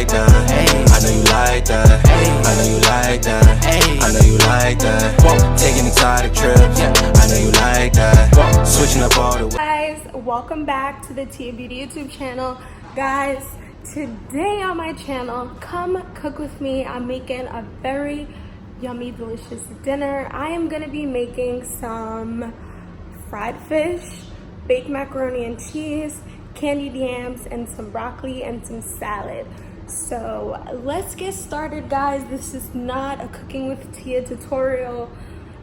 like that. Hey, I know you like that. Hey, I know you like that. Hey, I know you like that. Whoa, taking exotic trips. Yeah, I know you like that. Whoa, switching up all the guys, welcome back to the Tia Beauty YouTube channel. Guys, today on my channel, come cook with me. I'm making a very yummy, delicious dinner. I am gonna be making some fried fish, baked macaroni and cheese, candied yams, and some broccoli and some salad. So let's get started, guys. This is not a cooking with Tia tutorial,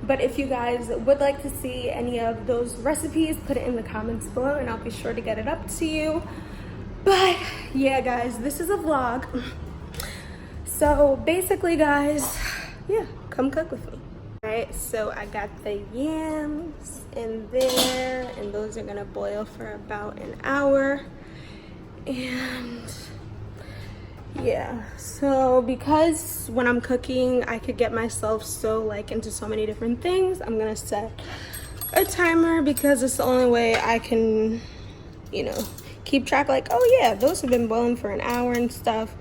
but if you guys would like to see any of those recipes, put it in the comments below and I'll be sure to get it up to you. But yeah, guys, this is a vlog. So basically, guys, yeah, come cook with me. All right, so I got the yams in there and those are gonna boil for about an hour. And yeah, so because when I'm cooking I could get myself so like into so many different things, I'm gonna set a timer because it's the only way I can, you know, keep track, like, oh yeah, those have been boiling for an hour and stuff.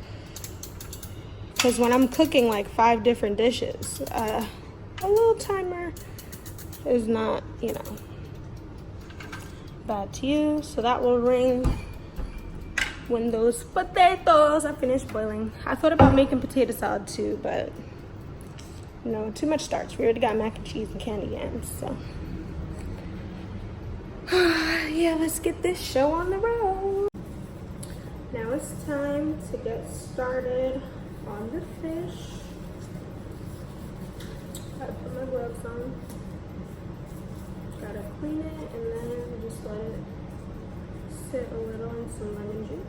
Because when I'm cooking like 5 different dishes, a little timer is not, you know, bad to use. So that will ring when those potatoes are finished boiling. I thought about making potato salad too, but you know, too much starch. We already got mac and cheese and candy yams, so yeah, let's get this show on the road. Now it's time to get started on the fish. Gotta put my gloves on. Gotta clean it and then just let it sit a little in some lemon juice.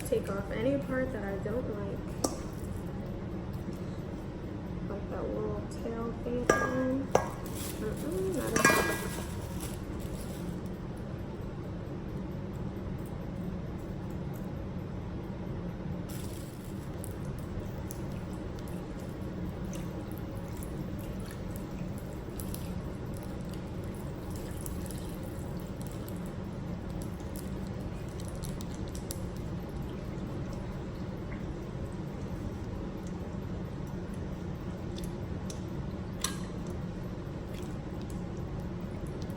Take off any part that I don't like that little tail thing on. Not at all.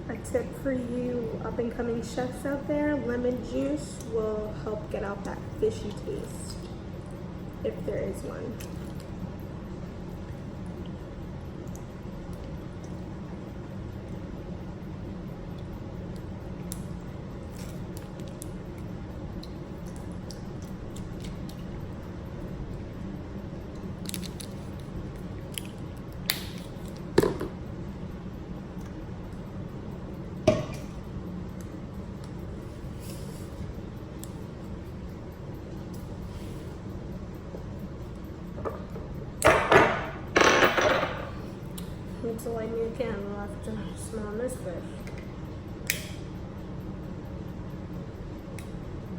A tip for you up and coming chefs out there, lemon juice will help get out that fishy taste, if there is one. To light me a candle, I'll have to smell this fish.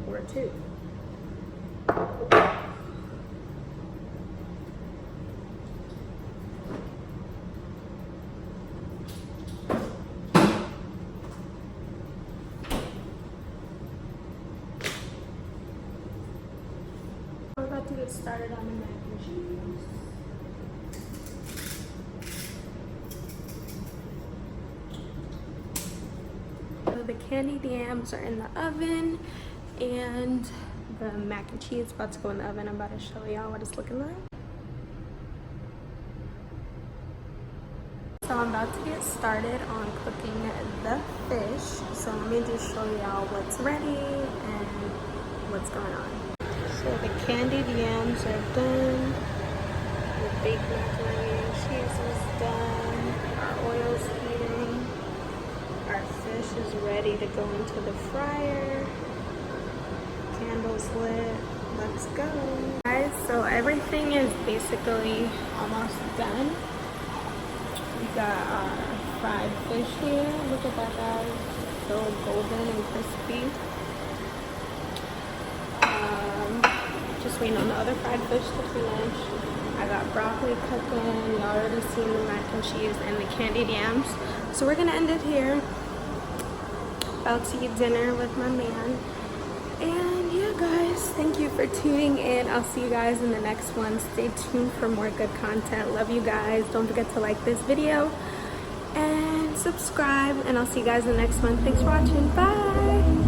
Or 2. We're about to get started on the mac and cheese. The candied yams are in the oven and the mac and cheese is about to go in the oven. I'm about to show y'all what it's looking like. So I'm about to get started on cooking the fish. So let me just show y'all what's ready and what's going on. So the candied yams are done. The baked macaroni and cheese is done. Our oil's heating. Our fish is ready to go into the fryer. Candles lit. Let's go. Guys, so everything is basically almost done. We got our fried fish here. Look at that, guys. So golden and crispy. Just waiting on the other fried fish to finish. I got broccoli cooking. You already seen the mac and cheese and the candied yams. So we're gonna end it here. About to eat dinner with my man. And yeah, guys, thank you for tuning in. I'll see you guys in the next one. Stay tuned for more good content. Love you guys. Don't forget to like this video and subscribe. And I'll see you guys in the next one. Thanks for watching. Bye.